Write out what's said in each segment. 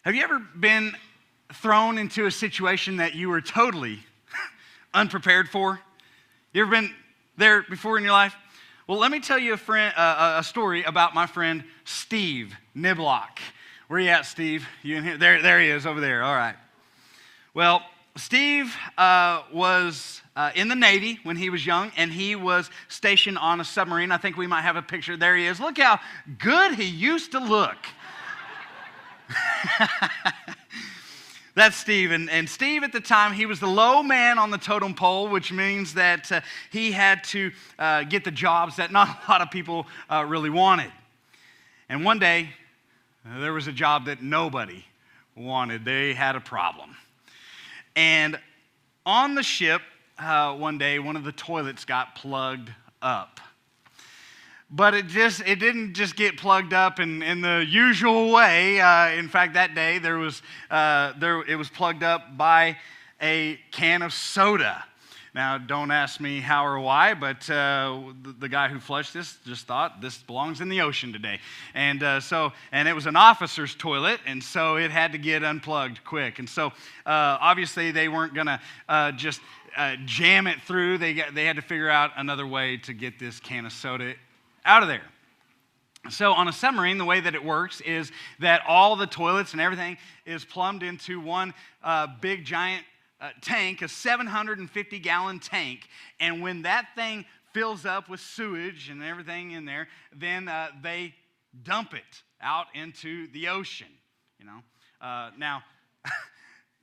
Have you ever been thrown into a situation that you were totally unprepared for? You ever been there before in your life? Well, let me tell you a story about my friend Steve Niblock. Where you at, Steve? You in here? There he is over there. All right. Well, Steve was in the Navy when he was young, and he was stationed on a submarine. I think we might have a picture. There he is. Look how good he used to look. That's Steve. And Steve, at the time, he was the low man on the totem pole, which means that he had to get the jobs that not a lot of people really wanted. And one day, there was a job that nobody wanted. They had a problem. And on the ship, one day, one of the toilets got plugged up. But it didn't just get plugged up in the usual way. In fact, that day it was plugged up by a can of soda. Now, don't ask me how or why, but the guy who flushed this just thought this belongs in the ocean today. And it was an officer's toilet, and so it had to get unplugged quick. And so obviously they weren't going to just jam it through. They had to figure out another way to get this can of soda out of there. So on a submarine, the way that it works is that all the toilets and everything is plumbed into one big giant tank, a 750-gallon tank. And when that thing fills up with sewage and everything in there, then they dump it out into the ocean. You know, now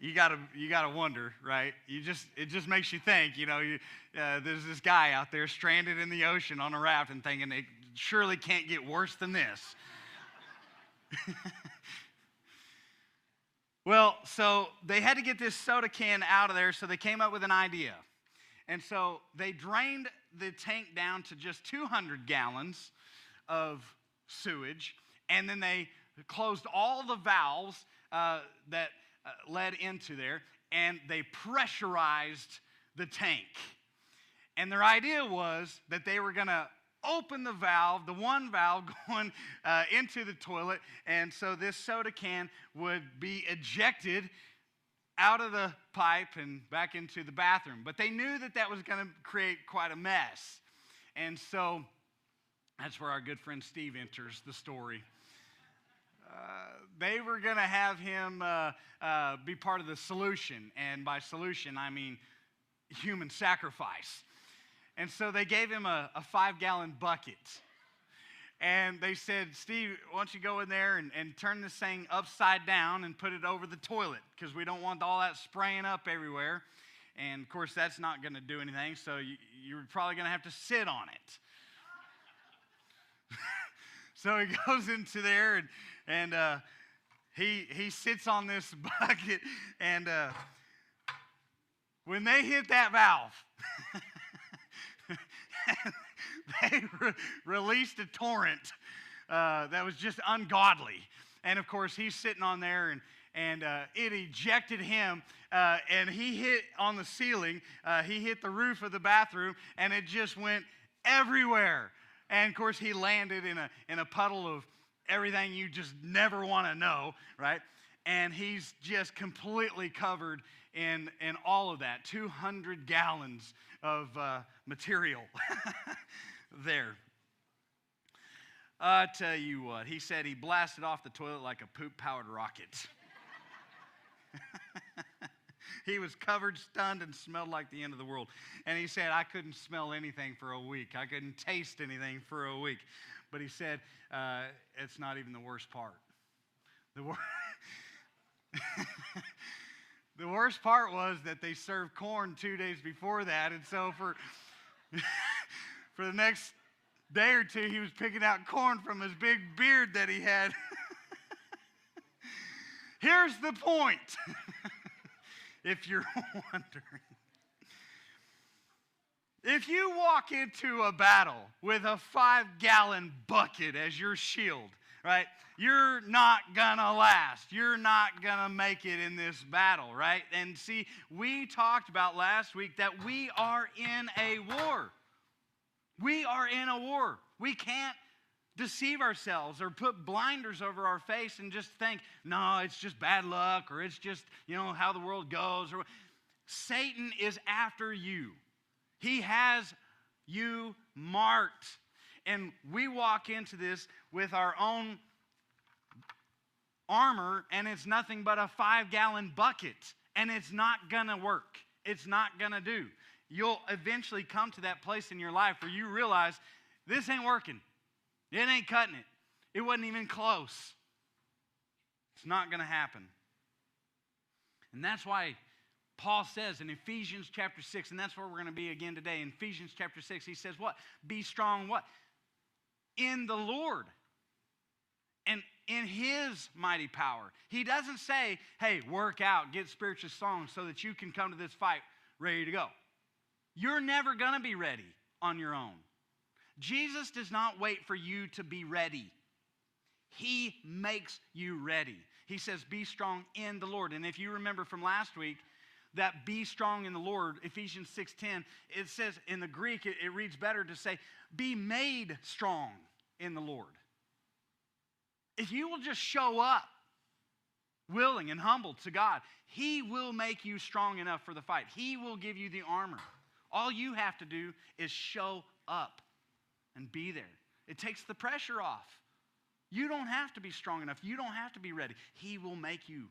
you gotta wonder, right? It just makes you think. You know, there's this guy out there stranded in the ocean on a raft and thinking it surely can't get worse than this. Well, so they had to get this soda can out of there, so they came up with an idea. And so they drained the tank down to just 200 gallons of sewage, and then they closed all the valves that led into there, and they pressurized the tank. And their idea was that they were going to open the valve, the one valve going into the toilet, and so this soda can would be ejected out of the pipe and back into the bathroom. But they knew that was going to create quite a mess. And so that's where our good friend Steve enters the story. They were going to have him be part of the solution, and by solution, I mean human sacrifice. And so they gave him a 5-gallon bucket. And they said, Steve, why don't you go in there and turn this thing upside down and put it over the toilet, because we don't want all that spraying up everywhere. And, of course, that's not going to do anything, so you're probably going to have to sit on it. So he goes into there, and he sits on this bucket, and when they hit that valve, they released a torrent that was just ungodly. And of course, he's sitting on there, and it ejected him, and he hit on the ceiling. He hit the roof of the bathroom, and it just went everywhere. And of course, he landed in a puddle of everything you just never want to know, right? And he's just completely covered in all of that, 200 gallons of material there. I tell you what, he said he blasted off the toilet like a poop-powered rocket. He was covered, stunned, and smelled like the end of the world. And he said, I couldn't smell anything for a week. I couldn't taste anything for a week. But he said, it's not even the worst part. The worst part was that they served corn 2 days before that. And so for the next day or two, he was picking out corn from his big beard that he had. Here's the point, if you're wondering. If you walk into a battle with a 5-gallon bucket as your shield, right, you're not gonna last. You're not gonna make it in this battle, right? And see, we talked about last week that we are in a war. We are in a war. We can't deceive ourselves or put blinders over our face and just think, no, it's just bad luck, or it's just, how the world goes. Satan is after you. He has you marked. And we walk into this with our own armor, and it's nothing but a 5-gallon bucket, and it's not gonna work. It's not gonna do. You'll eventually come to that place in your life where you realize this ain't working. It ain't cutting it. It wasn't even close. It's not gonna happen. And that's why Paul says in Ephesians chapter 6, and that's where we're going to be again today. In Ephesians chapter 6, he says what? Be strong what? In the Lord and in His mighty power. He doesn't say, hey, work out, get spiritually strong so that you can come to this fight ready to go. You're never going to be ready on your own. Jesus does not wait for you to be ready. He makes you ready. He says, be strong in the Lord. And if you remember from last week, that be strong in the Lord, Ephesians 6:10, it says in the Greek, it reads better to say, be made strong in the Lord. If you will just show up willing and humble to God, He will make you strong enough for the fight. He will give you the armor. All you have to do is show up and be there. It takes the pressure off. You don't have to be strong enough. You don't have to be ready. He will make you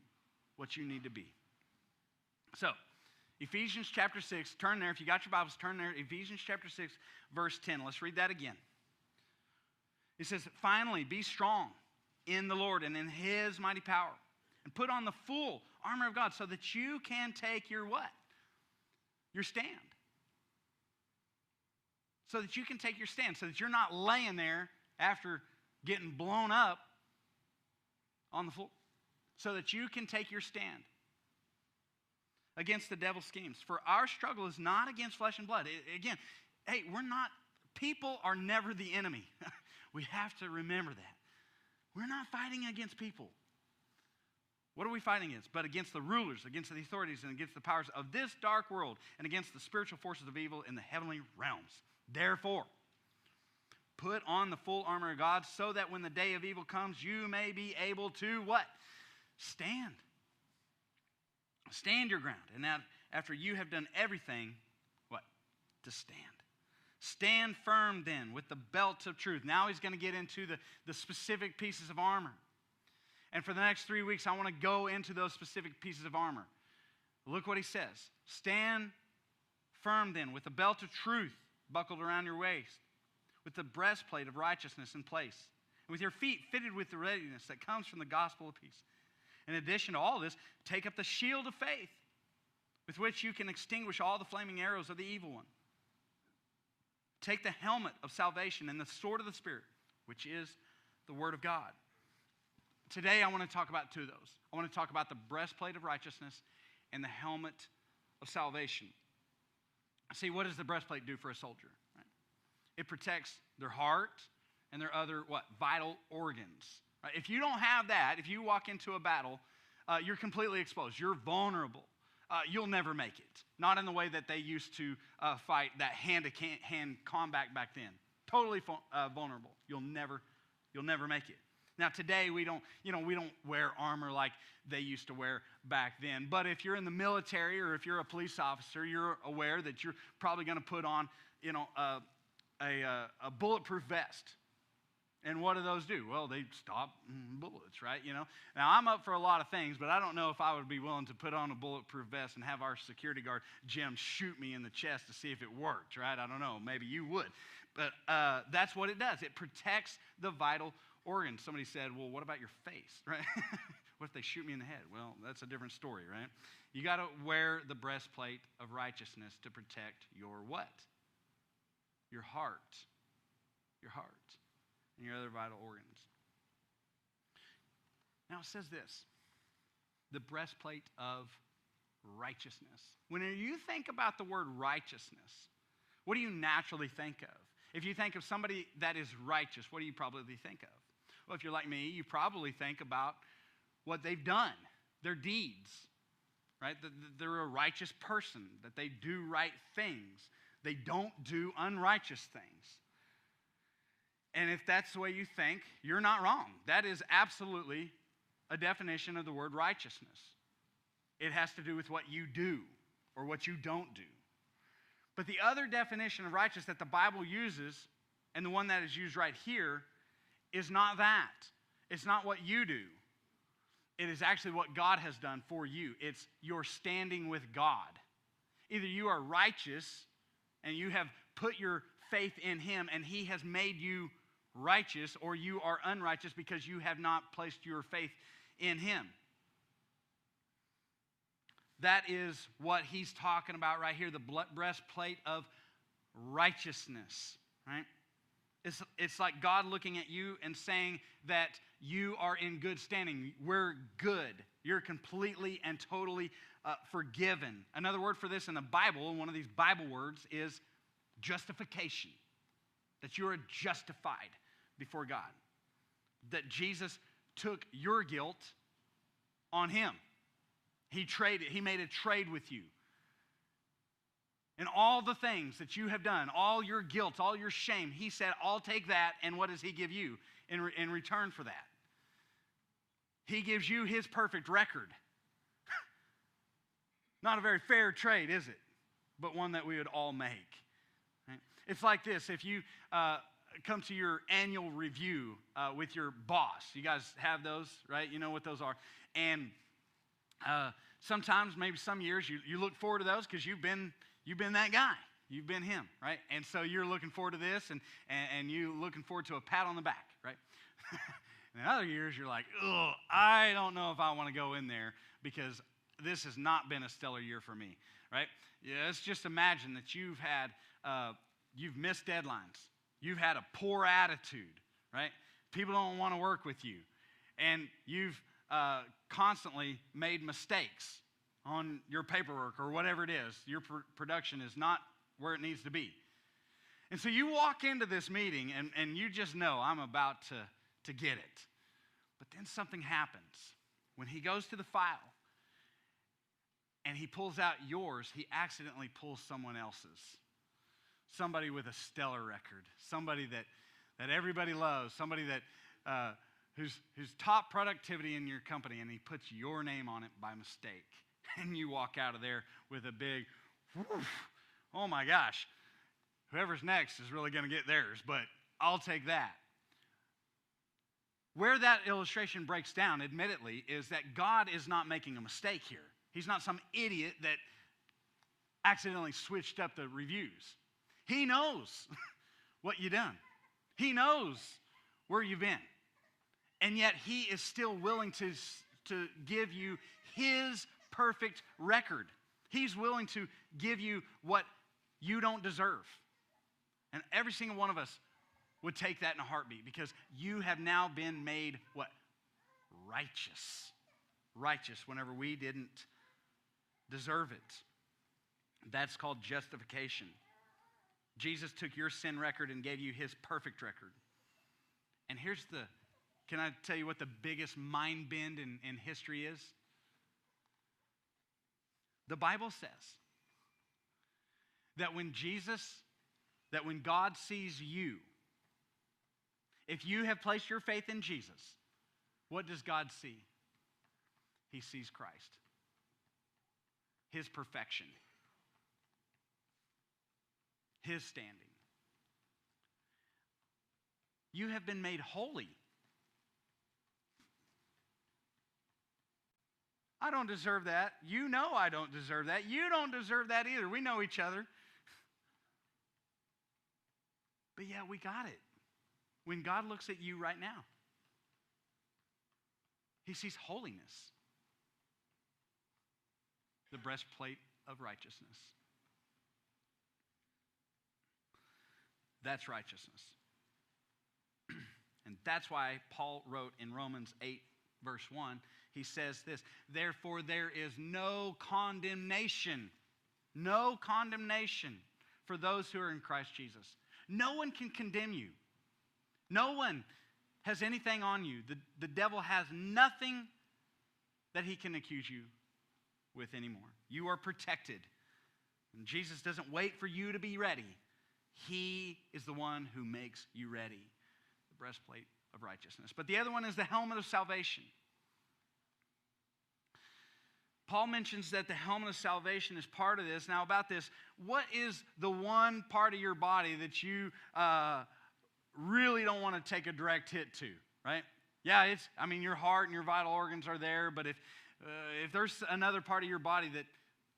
what you need to be. So, Ephesians chapter 6, turn there. If you got your Bibles, turn there. Ephesians chapter 6, verse 10. Let's read that again. It says, finally, be strong in the Lord and in His mighty power. And put on the full armor of God so that you can take your what? Your stand. So that you can take your stand. So that you're not laying there after getting blown up on the floor. So that you can take your stand against the devil's schemes. For our struggle is not against flesh and blood. Again, hey, people are never the enemy. We have to remember that. We're not fighting against people. What are we fighting against? But against the rulers, against the authorities, and against the powers of this dark world, and against the spiritual forces of evil in the heavenly realms. Therefore, put on the full armor of God so that when the day of evil comes, you may be able to what? Stand. Stand your ground. And now, after you have done everything, what? To stand. Stand firm then with the belt of truth. Now he's going to get into the specific pieces of armor. And for the next 3 weeks, I want to go into those specific pieces of armor. Look what he says. Stand firm then with the belt of truth buckled around your waist, with the breastplate of righteousness in place, and with your feet fitted with the readiness that comes from the gospel of peace. In addition to all this, take up the shield of faith, with which you can extinguish all the flaming arrows of the evil one. Take the helmet of salvation and the sword of the Spirit, which is the Word of God. Today, I want to talk about two of those. I want to talk about the breastplate of righteousness and the helmet of salvation. See, what does the breastplate do for a soldier? Right? It protects their heart and their other, vital organs. Right? If you don't have that, if you walk into a battle, you're completely exposed. You're vulnerable. You'll never make it. Not in the way that they used to fight that hand-to-hand combat back then. Totally vulnerable. You'll never make it. Now today we don't wear armor like they used to wear back then. But if you're in the military or if you're a police officer, you're aware that you're probably going to put on a bulletproof vest. And what do those do? Well, they stop bullets, right? Now, I'm up for a lot of things, but I don't know if I would be willing to put on a bulletproof vest and have our security guard, Jim, shoot me in the chest to see if it worked, right? I don't know. Maybe you would. But that's what it does. It protects the vital organs. Somebody said, well, what about your face, right? What if they shoot me in the head? Well, that's a different story, right? You got to wear the breastplate of righteousness to protect your what? Your heart. Your heart. And your other vital organs. Now it says this, the breastplate of righteousness. When you think about the word righteousness, what do you naturally think of? If you think of somebody that is righteous, what do you probably think of? Well, if you're like me, you probably think about what they've done, their deeds, right? They're a righteous person, that they do right things. They don't do unrighteous things. And if that's the way you think, you're not wrong. That is absolutely a definition of the word righteousness. It has to do with what you do or what you don't do. But the other definition of righteous that the Bible uses, and the one that is used right here, is not that. It's not what you do. It is actually what God has done for you. It's your standing with God. Either you are righteous and you have put your faith in Him and He has made you righteous, or you are unrighteous because you have not placed your faith in Him. That is what he's talking about right here, the breastplate of righteousness, right? It's like God looking at you and saying that you are in good standing. We're good. You're completely and totally forgiven. Another word for this in the Bible, one of these Bible words, is justification. That you are justified before God. That Jesus took your guilt on Him. He made a trade with you. And all the things that you have done, all your guilt, all your shame, He said, I'll take that, and what does He give you in return for that? He gives you His perfect record. Not a very fair trade, is it? But one that we would all make. Right? It's like this. If you come to your annual review with your boss, you guys have those, right? You know what those are. And sometimes, maybe some years, you look forward to those because you've been that guy. You've been him, right? And so you're looking forward to this, and you looking forward to a pat on the back, right? And in other years, you're like, oh, I don't know if I want to go in there because this has not been a stellar year for me, right? Yeah, let's just imagine that you've missed deadlines. You've had a poor attitude, right? People don't want to work with you. And you've constantly made mistakes on your paperwork or whatever it is. Your production is not where it needs to be. And so you walk into this meeting and you just know I'm about to get it. But then something happens. When he goes to the file and he pulls out yours, he accidentally pulls someone else's. Somebody with a stellar record. Somebody that everybody loves. Somebody that who's top productivity in your company, and he puts your name on it by mistake. And you walk out of there with a big, whoosh, oh my gosh, whoever's next is really going to get theirs, but I'll take that. Where that illustration breaks down, admittedly, is that God is not making a mistake here. He's not some idiot that accidentally switched up the reviews. He knows what you've done. He knows where you've been. And yet He is still willing to give you His perfect record. He's willing to give you what you don't deserve. And every single one of us would take that in a heartbeat because you have now been made what? Righteous. Righteous whenever we didn't deserve it. That's called justification. Jesus took your sin record and gave you His perfect record. And can I tell you what the biggest mind bend in history is? The Bible says that when God sees you, if you have placed your faith in Jesus, what does God see? He sees Christ, His perfection, His standing. You have been made holy. I don't deserve that. You know I don't deserve that. You don't deserve that either. We know each other. But yeah, we got it. When God looks at you right now, He sees holiness. The breastplate of righteousness. That's righteousness. And that's why Paul wrote in Romans 8, verse 1, he says this, therefore there is no condemnation for those who are in Christ Jesus. No one can condemn you. No one has anything on you. The devil has nothing that he can accuse you with anymore. You are protected. And Jesus doesn't wait for you to be ready. He is the one who makes you ready. breastplate of righteousness. But the other one is the helmet of salvation. Paul mentions that the helmet of salvation is part of this. Now about this, what is the one part of your body that you really don't want to take a direct hit to, right? Yeah, your heart and your vital organs are there, but if there's another part of your body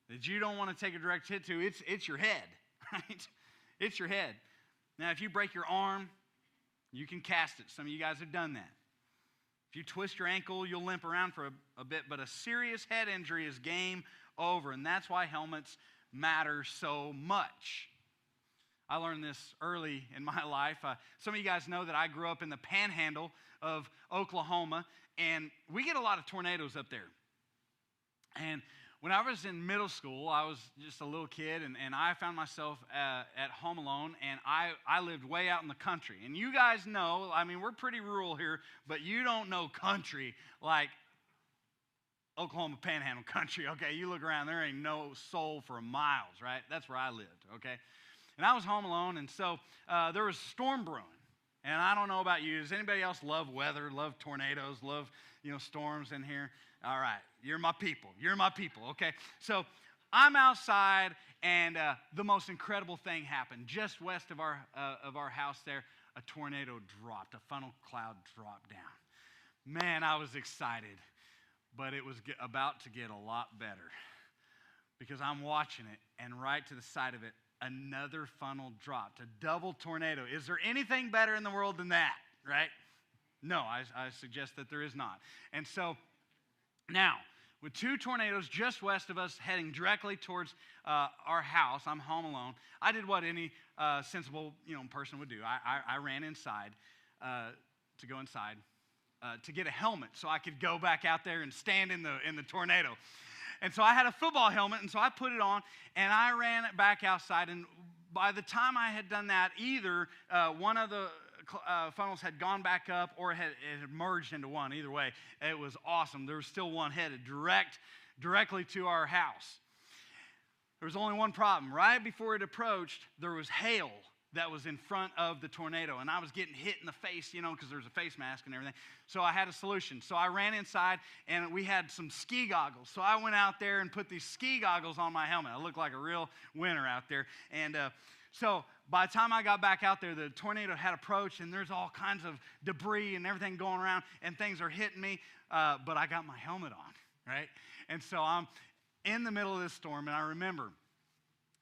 that you don't want to take a direct hit to, it's your head, right? It's your head. Now, if you break your arm, you can cast it. Some of you guys have done that. If you twist your ankle, you'll limp around for a bit, but a serious head injury is game over, and that's why helmets matter so much. I learned this early in my life. Some of you guys know that I grew up in the panhandle of Oklahoma, and we get a lot of tornadoes up there. And when I was in middle school, I was just a little kid, and I found myself at home alone, and I lived way out in the country. And you guys know, we're pretty rural here, but you don't know country like Oklahoma Panhandle country, okay? You look around, there ain't no soul for miles, right? That's where I lived, okay? And I was home alone, and so there was a storm brewing. And I don't know about you. Does anybody else love weather, love tornadoes, love storms in here? All right, you're my people. You're my people, okay? So I'm outside, and the most incredible thing happened. Just west of our house there, a tornado dropped. A funnel cloud dropped down. Man, I was excited, but it was about to get a lot better because I'm watching it, and right to the side of it, another funnel dropped, a double tornado. Is there anything better in the world than that, right? No, I suggest that there is not. And so now, with two tornadoes just west of us heading directly towards our house, I'm home alone. I did what any sensible person would do. I ran inside to go inside to get a helmet so I could go back out there and stand in the tornado. And so I had a football helmet, and so I put it on, and I ran it back outside. And by the time I had done that, either one of the funnels had gone back up or it had merged into one. Either way, it was awesome. There was still one headed directly to our house. There was only one problem. Right before it approached, there was hail that was in front of the tornado. And I was getting hit in the face, because there's a face mask and everything. So I had a solution. So I ran inside, and we had some ski goggles. So I went out there and put these ski goggles on my helmet. I looked like a real winner out there. And so by the time I got back out there, the tornado had approached, and there's all kinds of debris and everything going around, and things are hitting me. But I got my helmet on, right? And so I'm in the middle of this storm, and I remember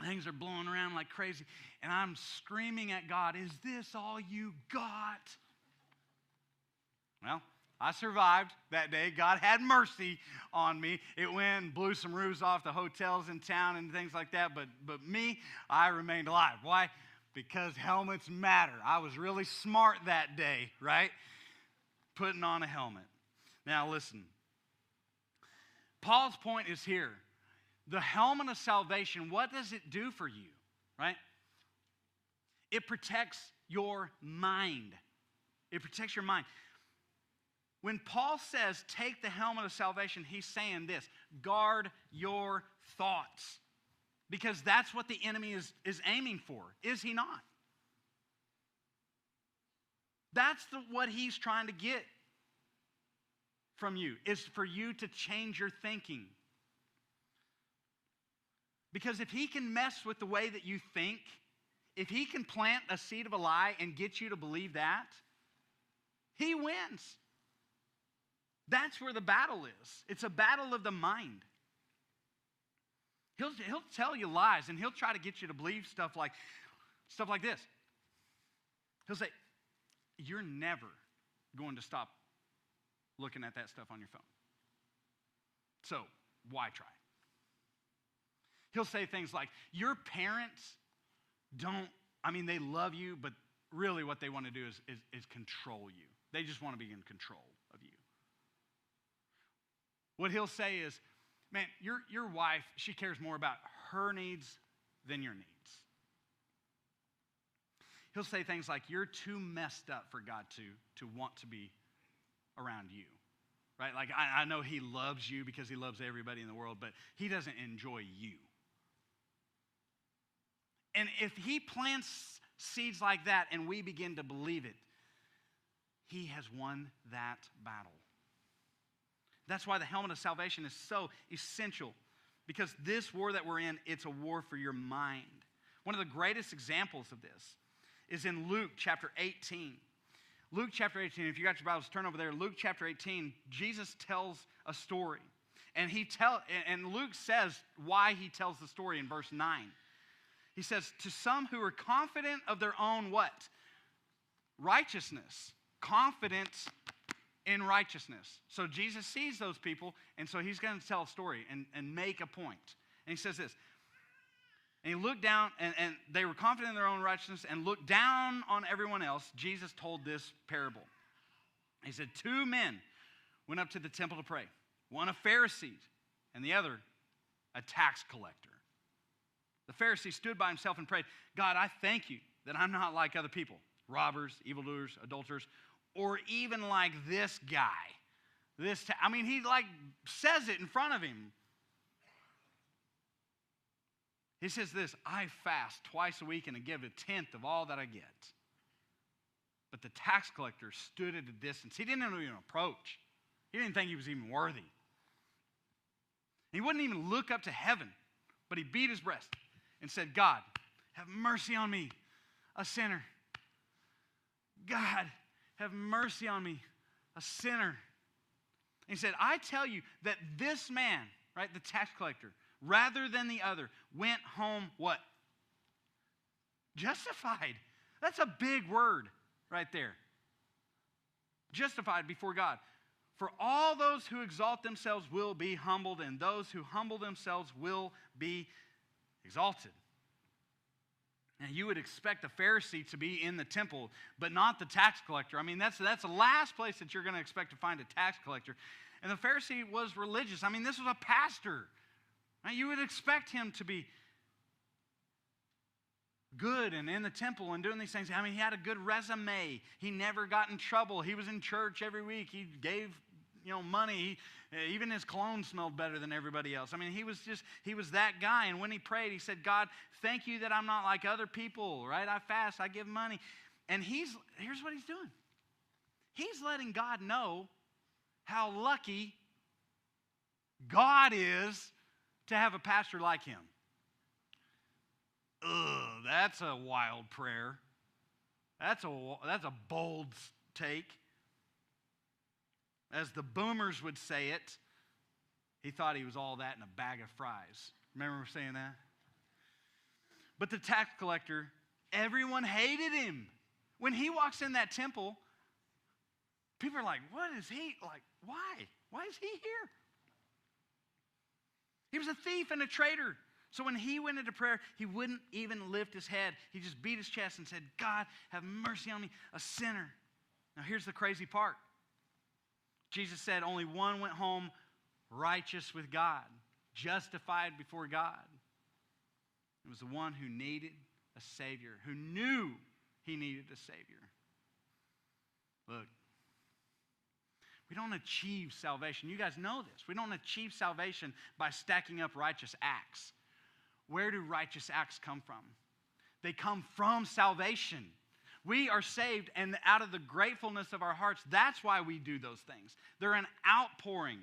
things are blowing around like crazy, and I'm screaming at God, "Is this all you got?" Well, I survived that day. God had mercy on me. It went and blew some roofs off the hotels in town and things like that, but me, I remained alive. Why? Because helmets matter. I was really smart that day, right? Putting on a helmet. Now listen, Paul's point is here. The helmet of salvation, what does it do for you, right? It protects your mind. It protects your mind. When Paul says, take the helmet of salvation, he's saying this: guard your thoughts. Because that's what the enemy is aiming for, is he not? That's what he's trying to get from you, is for you to change your thinking. Because if he can mess with the way that you think, if he can plant a seed of a lie and get you to believe that, he wins. That's where the battle is. It's a battle of the mind. He'll tell you lies, and he'll try to get you to believe stuff like this. He'll say, you're never going to stop looking at that stuff on your phone. So why try? He'll say things like, your parents they love you, but really what they want to do is control you. They just want to be in control of you. What he'll say is, man, your wife, she cares more about her needs than your needs. He'll say things like, you're too messed up for God to want to be around you. Right? Like, I know he loves you because he loves everybody in the world, but he doesn't enjoy you. And if he plants seeds like that and we begin to believe it, he has won that battle. That's why the helmet of salvation is so essential, because this war that we're in, it's a war for your mind. One of the greatest examples of this is in Luke chapter 18. Luke chapter 18, if you got your Bibles, turn over there. Luke chapter 18, Jesus tells a story. And Luke says why he tells the story in verse 9. He says, to some who are confident of their own what? Righteousness. Confident in righteousness. So Jesus sees those people, and so he's going to tell a story and make a point. And he says this, and he looked down, and they were confident in their own righteousness and looked down on everyone else. Jesus told this parable. He said, 2 men went up to the temple to pray. One a Pharisee, and the other a tax collector. The Pharisee stood by himself and prayed, God, I thank you that I'm not like other people, robbers, evildoers, adulterers, or even like this guy. He says it in front of him. He says this, I fast twice a week and I give 1/10 of all that I get. But the tax collector stood at a distance. He didn't even approach. He didn't think he was even worthy. He wouldn't even look up to heaven, but he beat his breast and said, God, have mercy on me, a sinner. God, have mercy on me, a sinner. And he said, I tell you that this man, right, the tax collector, rather than the other, went home what? Justified. That's a big word right there. Justified before God. For all those who exalt themselves will be humbled, and those who humble themselves will be exalted. Now, you would expect the Pharisee to be in the temple, but not the tax collector. I mean, that's the last place that you're going to expect to find a tax collector. And the Pharisee was religious. I mean, this was a pastor. Right? You would expect him to be good and in the temple and doing these things. I mean, he had a good resume. He never got in trouble. He was in church every week. He gave money. Even his cologne smelled better than everybody else. I mean, he was that guy. And when he prayed, he said, God, thank you that I'm not like other people, right? I fast, I give money. And here's what he's doing. He's letting God know how lucky God is to have a pastor like him. Ugh, that's a wild prayer. That's a bold take. As the boomers would say it, he thought he was all that in a bag of fries. Remember saying that? But the tax collector, everyone hated him. When he walks in that temple, people are like, what is he, like, why? Why is he here? He was a thief and a traitor. So when he went into prayer, he wouldn't even lift his head. He just beat his chest and said, God, have mercy on me, a sinner. Now here's the crazy part. Jesus said only one went home righteous with God, justified before God. It was the one who needed a Savior, who knew he needed a Savior. Look, we don't achieve salvation. You guys know this. We don't achieve salvation by stacking up righteous acts. Where do righteous acts come from? They come from salvation. We are saved, and out of the gratefulness of our hearts, that's why we do those things. They're an outpouring,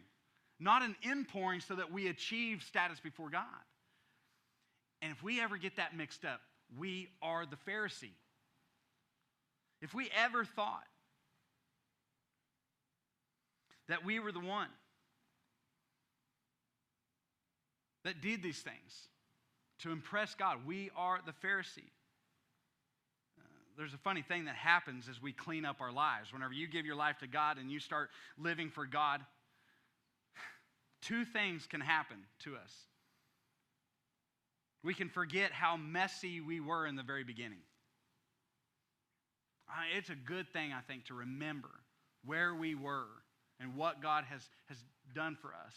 not an inpouring so that we achieve status before God. And if we ever get that mixed up, we are the Pharisee. If we ever thought that we were the one that did these things to impress God, we are the Pharisee. There's a funny thing that happens as we clean up our lives. Whenever you give your life to God and you start living for God, 2 things can happen to us. We can forget how messy we were in the very beginning. It's a good thing, I think, to remember where we were and what God has done for us.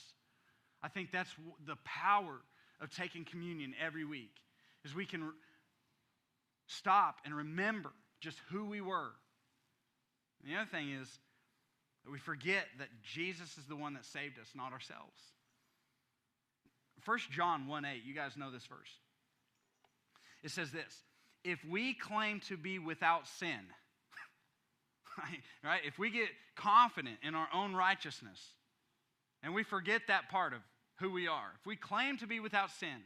I think that's the power of taking communion every week, is we can stop and remember just who we were. And the other thing is that we forget that Jesus is the one that saved us, not ourselves. 1 John 1:8, you guys know this verse. It says this, if we claim to be without sin, right? If we get confident in our own righteousness and we forget that part of who we are, if we claim to be without sin,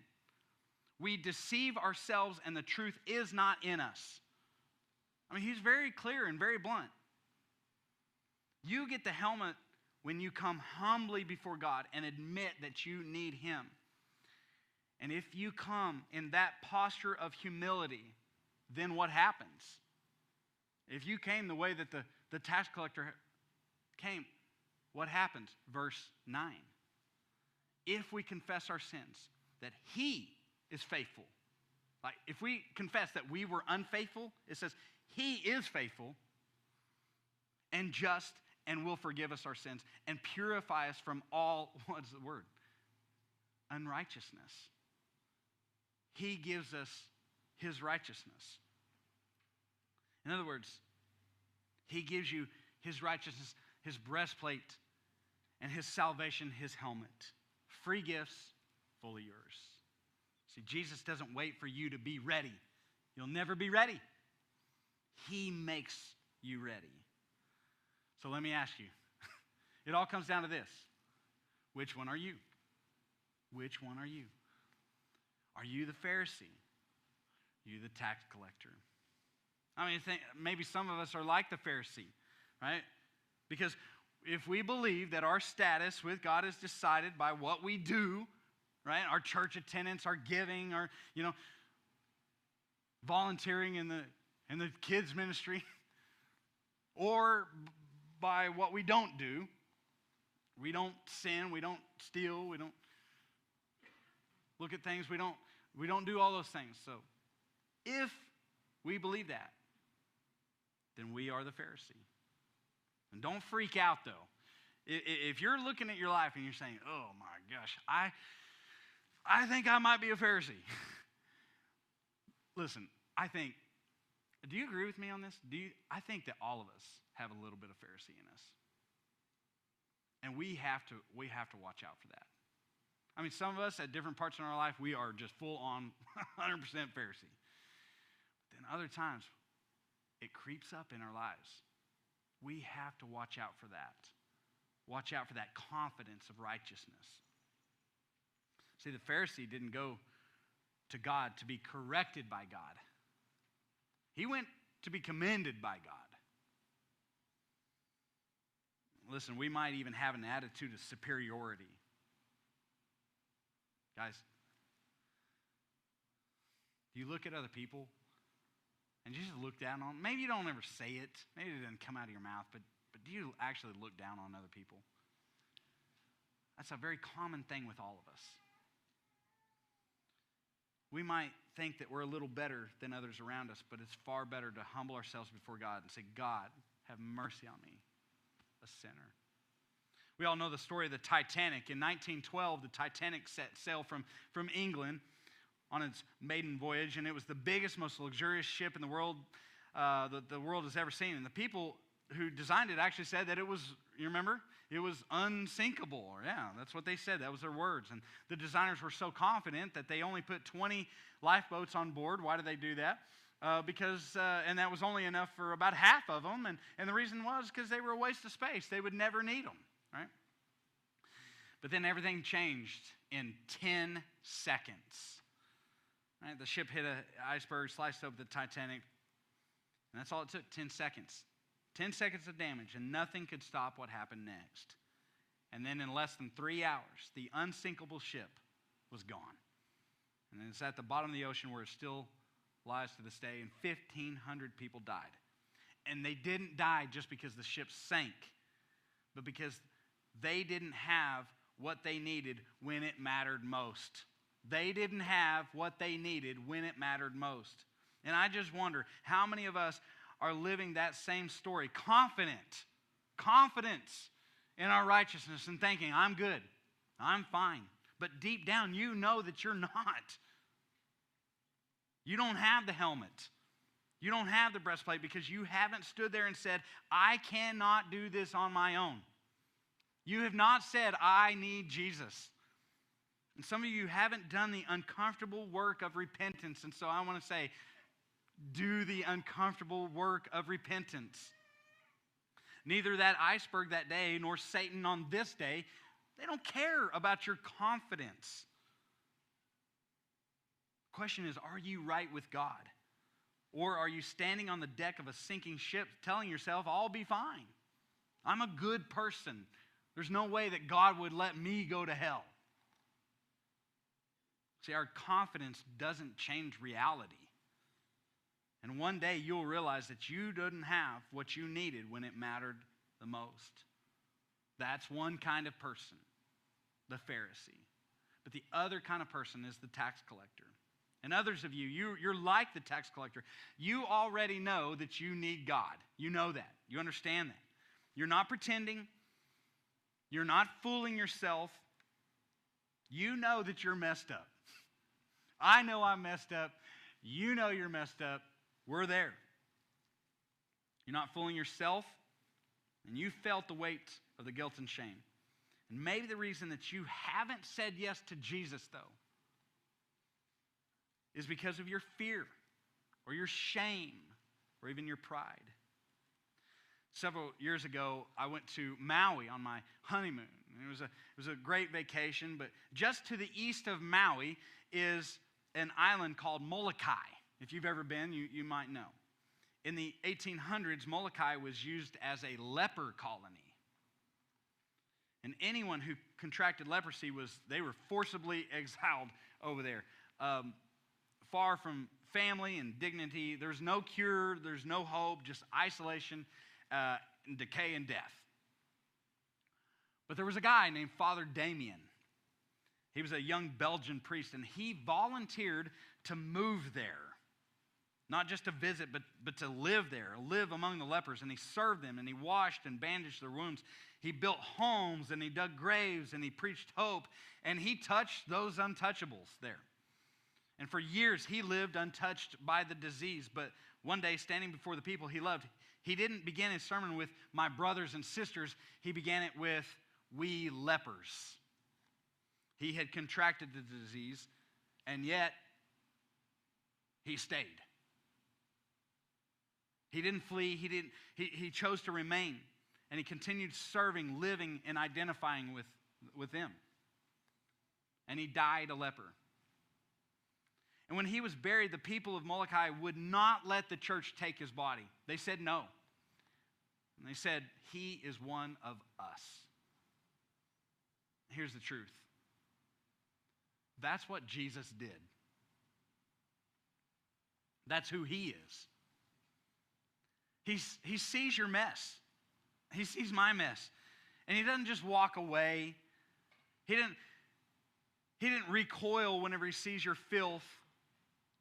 we deceive ourselves and the truth is not in us. I mean, he's very clear and very blunt. You get the helmet when you come humbly before God and admit that you need him. And if you come in that posture of humility, then what happens? If you came the way that the tax collector came, what happens? Verse 9. If we confess our sins, that he is faithful. Like if we confess that we were unfaithful, it says he is faithful and just and will forgive us our sins and purify us from all, what's the word? Unrighteousness. He gives us his righteousness. In other words, he gives you his righteousness, his breastplate, and his salvation, his helmet. Free gifts, fully yours. See, Jesus doesn't wait for you to be ready. You'll never be ready. He makes you ready. So let me ask you. It all comes down to this. Which one are you? Which one are you? Are you the Pharisee? Are you the tax collector? I mean, maybe some of us are like the Pharisee, right? Because if we believe that our status with God is decided by what we do, right? Our church attendance, our giving, our, volunteering in the kids ministry, or by what we don't do. We don't sin, we don't steal, we don't look at things, we don't do all those things. So if we believe that, then we are the Pharisee. And don't freak out though. If you're looking at your life and you're saying, oh my gosh, I think I might be a Pharisee. Listen, do you agree with me on this? I think that all of us have a little bit of Pharisee in us. And we have to watch out for that. I mean, some of us at different parts in our life, we are just full on 100% Pharisee. But then other times, it creeps up in our lives. We have to watch out for that. Watch out for that confidence of righteousness. See, the Pharisee didn't go to God to be corrected by God. He went to be commended by God. Listen, we might even have an attitude of superiority. Guys, do you look at other people and you just look down on them? Maybe you don't ever say it. Maybe it doesn't come out of your mouth, but do you actually look down on other people? That's a very common thing with all of us. We might think that we're a little better than others around us, but it's far better to humble ourselves before God and say, God, have mercy on me, a sinner. We all know the story of the Titanic. In 1912, the Titanic set sail from England on its maiden voyage, and it was the biggest, most luxurious ship in the world that the world has ever seen. And the people who designed it actually said that it was, you remember? It was unsinkable. Yeah, that's what they said. That was their words. And the designers were so confident that they only put 20 lifeboats on board. Why did they do that? Because that was only enough for about half of them. And the reason was because they were a waste of space. They would never need them, right? But then everything changed in 10 seconds. Right? The ship hit an iceberg, sliced open the Titanic, and that's all it took, 10 seconds. 10 seconds of damage, and nothing could stop what happened next. And then in less than 3 hours, the unsinkable ship was gone. And it's at the bottom of the ocean where it still lies to this day, and 1,500 people died. And they didn't die just because the ship sank, but because they didn't have what they needed when it mattered most. They didn't have what they needed when it mattered most. And I just wonder how many of us are living that same story, confidence in our righteousness and thinking, I'm good, I'm fine. But deep down, you know that you're not. You don't have the helmet. You don't have the breastplate because you haven't stood there and said, I cannot do this on my own. You have not said, I need Jesus. And some of you haven't done the uncomfortable work of repentance. And so I want to say, do the uncomfortable work of repentance. Neither that iceberg that day nor Satan on this day, they don't care about your confidence. The question is, are you right with God? Or are you standing on the deck of a sinking ship telling yourself, I'll be fine. I'm a good person. There's no way that God would let me go to hell. See, our confidence doesn't change reality. And one day you'll realize that you didn't have what you needed when it mattered the most. That's one kind of person, the Pharisee. But the other kind of person is the tax collector. And others of you're like the tax collector. You already know that you need God. You know that. You understand that. You're not pretending. You're not fooling yourself. You know that you're messed up. I know I'm messed up. You know you're messed up. We're there. You're not fooling yourself, and you felt the weight of the guilt and shame. And maybe the reason that you haven't said yes to Jesus, though, is because of your fear or your shame or even your pride. Several years ago, I went to Maui on my honeymoon. It was a great vacation, but just to the east of Maui is an island called Molokai. If you've ever been, you might know. In the 1800s, Molokai was used as a leper colony. And anyone who contracted leprosy they were forcibly exiled over there. Far from family and dignity. There's no cure, there's no hope, just isolation, and decay and death. But there was a guy named Father Damien. He was a young Belgian priest, and he volunteered to move there. Not just to visit, but to live there, live among the lepers. And he served them, and he washed and bandaged their wounds. He built homes, and he dug graves, and he preached hope, and he touched those untouchables there. And for years, he lived untouched by the disease. But one day, standing before the people he loved, he didn't begin his sermon with, my brothers and sisters. He began it with, we lepers. He had contracted the disease, and yet he stayed. He didn't flee. He chose to remain. And he continued serving, living, and identifying with them. And he died a leper. And when he was buried, the people of Molokai would not let the church take his body. They said no. And they said, he is one of us. Here's the truth. That's what Jesus did. That's who he is. He sees your mess. He sees my mess. And he doesn't just walk away. He didn't recoil whenever he sees your filth.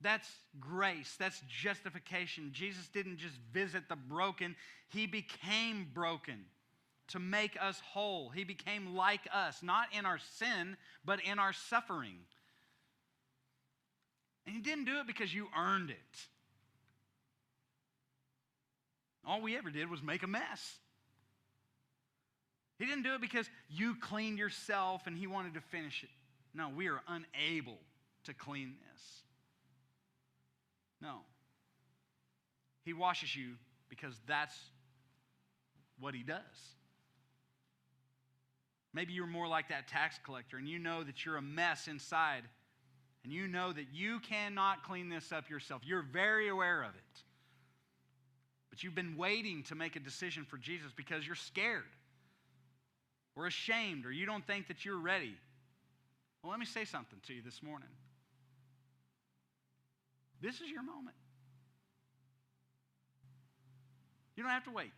That's grace. That's justification. Jesus didn't just visit the broken. He became broken to make us whole. He became like us, not in our sin, but in our suffering. And he didn't do it because you earned it. All we ever did was make a mess. He didn't do it because you cleaned yourself and he wanted to finish it. No, we are unable to clean this. No. He washes you because that's what he does. Maybe you're more like that tax collector and you know that you're a mess inside and you know that you cannot clean this up yourself. You're very aware of it. But you've been waiting to make a decision for Jesus because you're scared or ashamed or you don't think that you're ready. Well, let me say something to you this morning. This is your moment. You don't have to wait.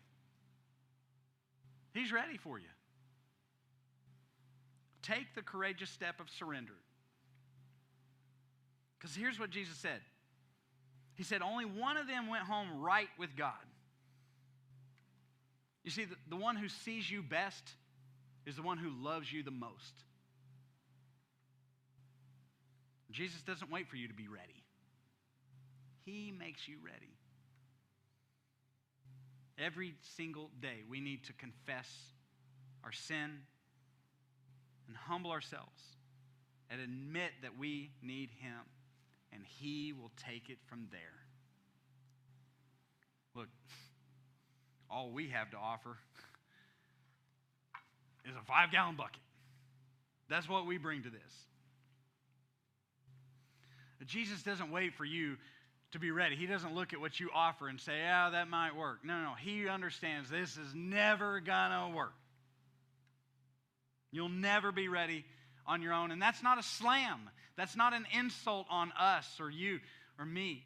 He's ready for you. Take the courageous step of surrender. Because here's what Jesus said. He said, only one of them went home right with God. You see, the one who sees you best is the one who loves you the most. Jesus doesn't wait for you to be ready. He makes you ready. Every single day, we need to confess our sin and humble ourselves and admit that we need him. And he will take it from there. Look, all we have to offer is a 5-gallon bucket. That's what we bring to this. Jesus doesn't wait for you to be ready. He doesn't look at what you offer and say, "Yeah, that might work." No. He understands this is never gonna work. You'll never be ready on your own. And that's not a slam. That's not an insult on us or you or me.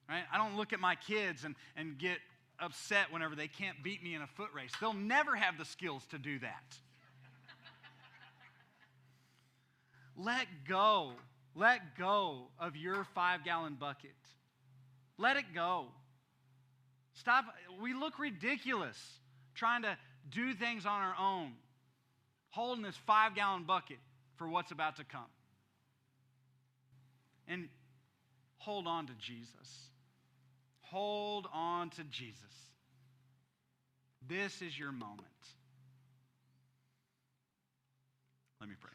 Right? I don't look at my kids and get upset whenever they can't beat me in a foot race. They'll never have the skills to do that. Let go. Let go of your 5-gallon bucket. Let it go. Stop. We look ridiculous trying to do things on our own, holding this 5-gallon bucket for what's about to come. And hold on to Jesus. Hold on to Jesus. This is your moment. Let me pray.